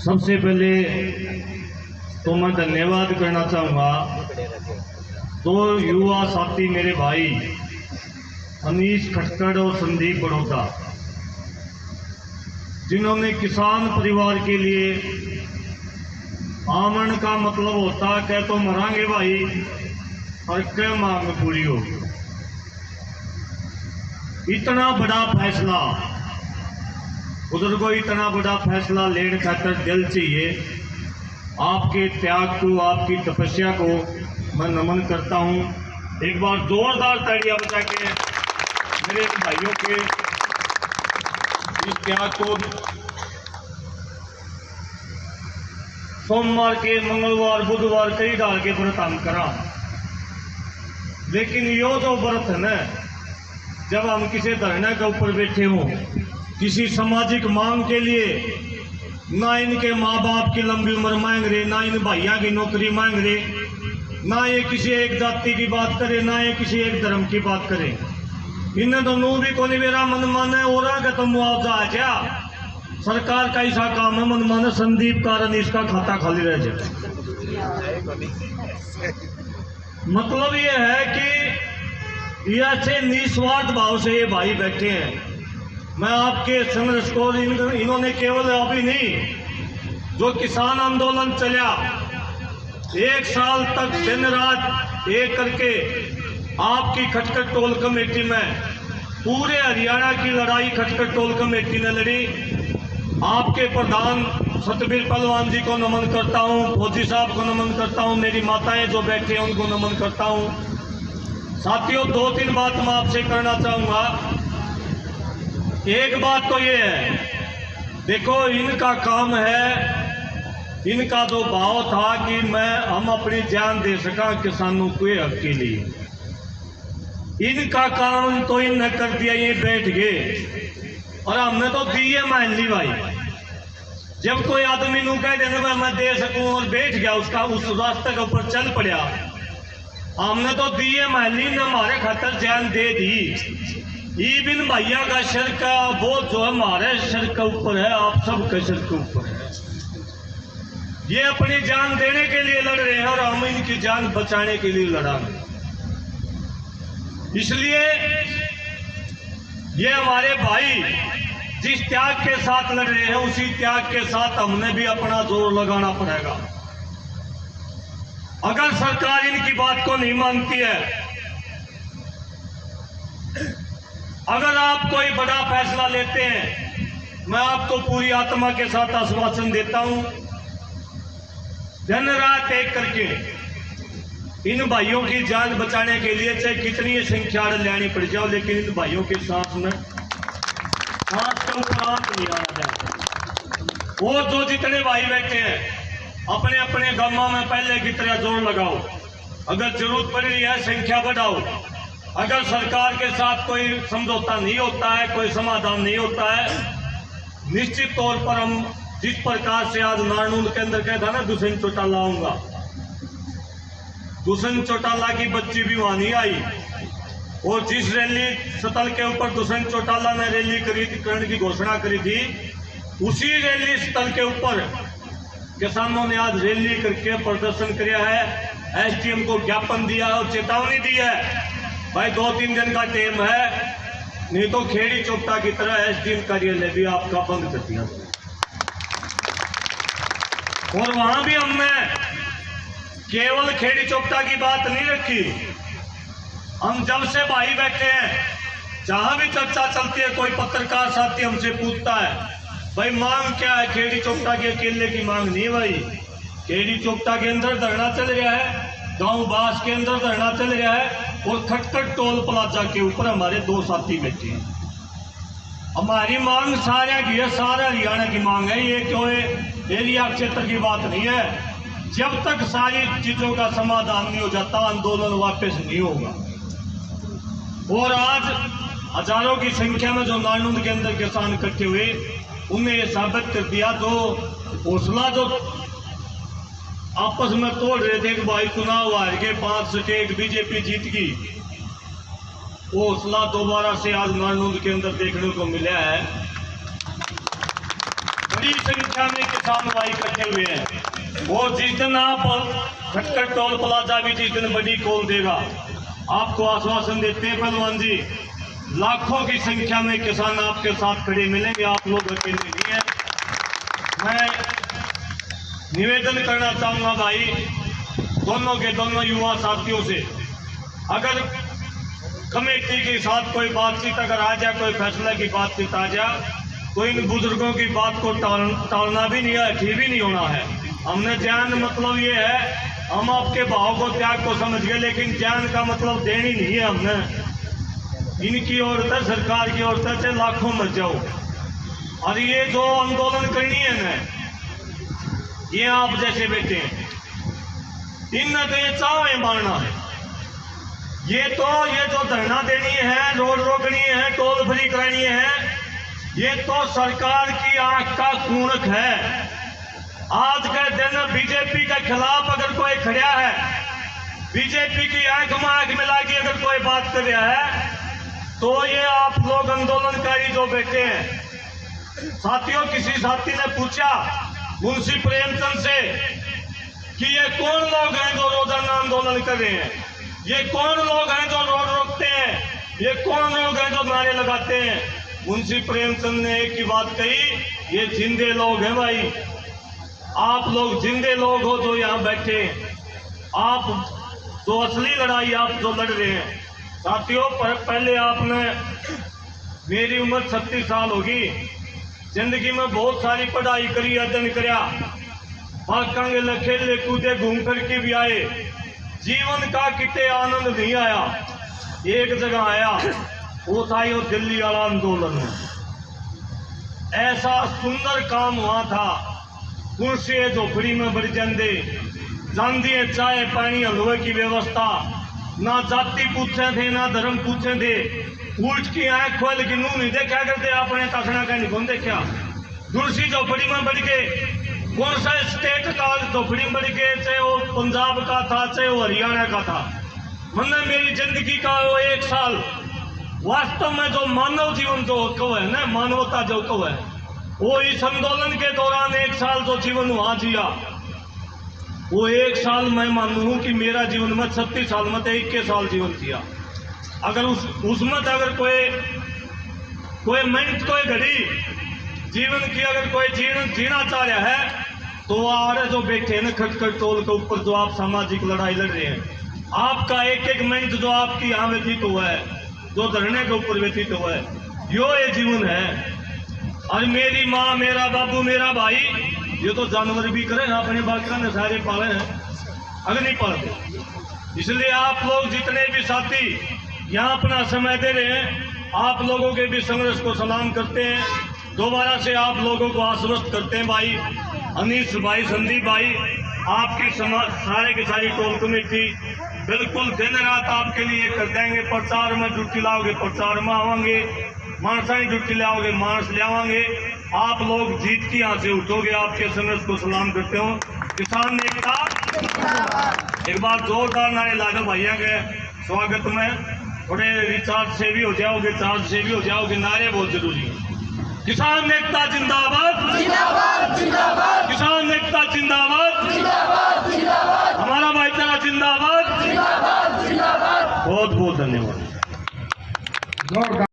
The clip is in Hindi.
सबसे पहले तो मैं धन्यवाद करना चाहूँगा दो युवा साथी मेरे भाई अनीश खटकड़ और संदीप बड़ौदा, जिन्होंने किसान परिवार के लिए आमन का मतलब होता है तो मरांगे भाई और क्या मांग पूरी होगी। इतना बड़ा फैसला बुजुर्गों, इतना बड़ा फैसला लेने खातर दिल चाहिए। आपके त्याग को, आपकी तपस्या को मैं नमन करता हूं। एक बार जोरदार तालियां बजा के मेरे भाइयों के इस त्याग को सोमवार के, मंगलवार, बुधवार कई डाल के व्रत हम करा। लेकिन यो जो व्रत है ना, जब हम किसी धरने के ऊपर बैठे हों, किसी सामाजिक मांग के लिए, ना इनके माँ बाप की लंबी उम्र मांग रहे, ना इन भैया की नौकरी मांग रहे, ना ये किसी एक जाति की बात करे, ना ये किसी एक धर्म की बात करे। इन्हें तो नू भी कोनी मेरा मन माने और आगे तो मुआवजा है क्या? सरकार का ऐसा काम है, मन माने संदीप कारण इसका खाता खाली रह जाए। मतलब ये है कि ये ऐसे निस्वार्थ भाव से ये भाई बैठे हैं। मैं आपके संघर्ष को, इन्होंने केवल अभी नहीं, जो किसान आंदोलन चला 1 साल तक दिन रात एक करके आपकी खटकड़ टोल कमेटी में, पूरे हरियाणा की लड़ाई खटकड़ टोल कमेटी ने लड़ी। आपके प्रधान सतबीर पहलवान जी को नमन करता हूँ, फौजी साहब को नमन करता हूँ, मेरी माताएं जो बैठे हैं उनको नमन करता हूँ। साथियों, 2-3 बात मैं आपसे करना चाहूँगा। एक बात तो ये है, देखो इनका काम है, इनका जो भाव था कि हम अपनी जान दे सका किसानों के हक के लिए। इनका काम तो इनने कर दिया, ये बैठ गए और हमने तो दिए मान ली भाई। जब कोई आदमी नू कह देना भाई मैं दे सकूं और बैठ गया, उसका उस रास्ते के ऊपर चल पड़ा, हमने तो दिए मान ली, ने हमारे खातर जान दे दी। बिन भैया का सर का बोझ जो है हमारे सर के ऊपर है, आप सब के सर के ऊपर है। ये अपनी जान देने के लिए लड़ रहे हैं और हम इनकी जान बचाने के लिए लड़ा। इसलिए ये हमारे भाई जिस त्याग के साथ लड़ रहे हैं, उसी त्याग के साथ हमने भी अपना जोर लगाना पड़ेगा। अगर सरकार इनकी बात को नहीं मानती है, अगर आप कोई बड़ा फैसला लेते हैं, मैं आपको पूरी आत्मा के साथ आश्वासन देता हूं, दिन रात एक करके इन भाइयों की जान बचाने के लिए चाहे कितनी संख्या लेनी पड़ जाओ, लेकिन इन भाइयों के साथ में सांस के उपरांत नहीं आना चाहिए। वो जो जितने भाई बैठे हैं, अपने अपने गांवों में पहले की तरह जोर लगाओ। अगर जरूरत पड़ रही है संख्या बढ़ाओ। अगर सरकार के साथ कोई समझौता नहीं होता है, कोई समाधान नहीं होता है, निश्चित तौर पर हम जिस प्रकार से आज नारनूल के अंदर कह था ना, दुष्यंत चौटाला आऊंगा, दुष्यंत चौटाला की बच्ची भी वहां नहीं आई। और जिस रैली स्थल के ऊपर दुष्यंत चौटाला ने रैली करने की घोषणा करी थी, उसी रैली स्थल के ऊपर किसानों ने आज रैली करके प्रदर्शन किया है। एसडीएम को ज्ञापन दिया और चेतावनी दी है भाई 2-3 दिन का टाइम है, नहीं तो खेड़ी चौपटा की तरह एसडीएम कार्यालय भी आपका बंद कर दिया। और वहां भी हमने केवल खेड़ी चौपटा की बात नहीं रखी। हम जब से भाई बैठे हैं, जहां भी चर्चा चलती है, कोई पत्रकार साथी हमसे पूछता है भाई मांग क्या है, खेड़ी चौपटा की अकेले की मांग नहीं भाई। खेड़ी चौपटा के अंदर धरना चल रहा है, गांव बास के अंदर धरना चल रहा है, और खटकड़ टोल प्लाजा के ऊपर हमारे 2 साथी बैठे हैं। हमारी मांग सारे की है, सारा हरियाणा की मांग है, ये कोई एरिया क्षेत्र की बात नहीं है। जब तक सारी चीजों का समाधान नहीं हो जाता, आंदोलन वापस नहीं होगा। और आज हजारों की संख्या में जो नारनूल के अंदर किसान इकट्ठे हुए, उन्हें यह साबित कर दिया, जो हौसला जो आपस में तोड़ रहे थे कि भाई चुनाव हार के 5 स्टेट बीजेपी जीत गई, वो हौसला दोबारा से आज नारनौंद के अंदर देखने को मिला है। बड़ी संख्या में किसान भाई इकट्ठे हुए हैं। वो जिस दिन आप खटखट टोल प्लाजा भी जिस दिन बड़ी कॉल देगा, आपको आश्वासन देते हैं पहलवान जी, लाखों की संख्या में किसान आपके साथ खड़े मिलेंगे, आप लोग अकेले नहीं हैं। मैं निवेदन करना चाहूंगा भाई दोनों के दोनों युवा साथियों से, अगर कमेटी के साथ कोई बातचीत अगर आ जाए, कोई फैसला की बातचीत आ जाए, तो इन बुजुर्गों की बात को टालना भी नहीं है, ठीक भी नहीं होना है। हमने जान मतलब ये है, हम आपके भाव को त्याग को समझ गए, लेकिन जान का मतलब देनी नहीं है हमने। इनकी औरतें सरकार की औरतें से लाखों मर जाओ, और ये जो आंदोलन करनी है ना, ये आप जैसे बेटे हैं, इन न चाहे मारना है। ये जो धरना देनी है, रोड रोकनी है, टोल फ्री करानी है, ये तो सरकार की आंख का कूणक है। आज के दिन बीजेपी के खिलाफ अगर कोई खड़ा है, बीजेपी की आंख में आंख मिला के अगर कोई बात कर रहा है, तो ये आप लोग आंदोलनकारी जो बैठे हैं साथियों, किसी साथी ने पूछा मुंशी प्रेमचंद से कि ये कौन लोग हैं जो रोजाना आंदोलन कर रहे हैं, ये कौन लोग हैं जो रोड रोकते हैं, ये कौन लोग हैं जो नारे लगाते हैं। मुंशी प्रेमचंद ने एक ही बात कही, ये जिंदे लोग हैं भाई, आप लोग जिंदे लोग हो जो यहाँ बैठे, आप जो असली लड़ाई आप जो लड़ रहे हैं। साथियों, पहले आपने, मेरी उम्र 36 साल होगी, जिंदगी में बहुत सारी पढ़ाई करी, अध्ययन कराया, भागेंगे लखेले कूदे घूम कर के भी आए, जीवन का किते आनंद नहीं आया। एक जगह आया, वो था ये दिल्ली वाला आंदोलन। ऐसा सुंदर काम हुआ था, कुर्सी झोपड़ी में बढ़ जाते, जानती है चाय पानी हलवे की व्यवस्था, ना जाति पूछे थे ना धर्म पूछे थे, उल्ट की आंख खोल के मुंह नहीं देखा करते, आपने तखना का नहीं देखा। कुर्सी झोपड़ी में बढ़ के, कौन सा स्टेट का झोपड़ी में बढ़ के, चाहे वो पंजाब का था चाहे वो हरियाणा का था, मैंने मेरी जिंदगी का वो एक साल वास्तव में जो मानव जीवन जो कहो है ना, मानवता जो कहो है, वो इस आंदोलन के दौरान एक साल जो जीवन वहां जिया, वो एक साल मैं मानूं कि मेरा जीवन में 36 साल में 21 साल जीवन जिया। अगर उसमें अगर कोई मिनट कोई घड़ी जीवन की अगर कोई जीना चाह रहा है, तो आड़े जो बैठे हैं ना खटखट टोल के ऊपर, जो आप सामाजिक लड़ाई लड़ रहे हैं, आपका एक एक मिनट जो आपकी यहाँ व्यतीत हुआ है, जो धरने के ऊपर व्यतीत हुआ है, यो ये जीवन है। और मेरी माँ, मेरा बाबू, मेरा भाई, ये तो जानवर भी करें, अपने बाकी ने सारे पाले हैं, अगर नहीं पालते। इसलिए आप लोग जितने भी साथी यहाँ अपना समय दे रहे हैं, आप लोगों के भी संघर्ष को सलाम करते हैं। दोबारा से आप लोगों को आश्वस्त करते हैं भाई, अनीस भाई, संदीप भाई, आपकी सारे की सारी टोल कमेटी बिल्कुल दिन रात आपके लिए कर देंगे। प्रचार में ड्यूटी लाओगे, प्रचार में आवांगे, मानसा की ड्यूटी लाओगे, मानस ले आवांगे। आप लोग जीत की यहाँ से उठोगे, आपके संघर्ष को सलाम करते हो। किसान नेता एक बार जोरदार नारे लाकर भैया के स्वागत में, थोड़े रिचार्ज से भी हो जाओगे, चार्ज से भी हो जाओगे, नारे बहुत जरूरी है। किसान नेता जिंदाबाद, जिंदाबाद, जिंदाबाद, किसान नेता जिंदाबाद, जिंदाबाद, जिंदाबाद, हमारा भाईचारा जिंदाबाद, जिंदाबाद, जिंदाबाद। बहुत बहुत धन्यवाद।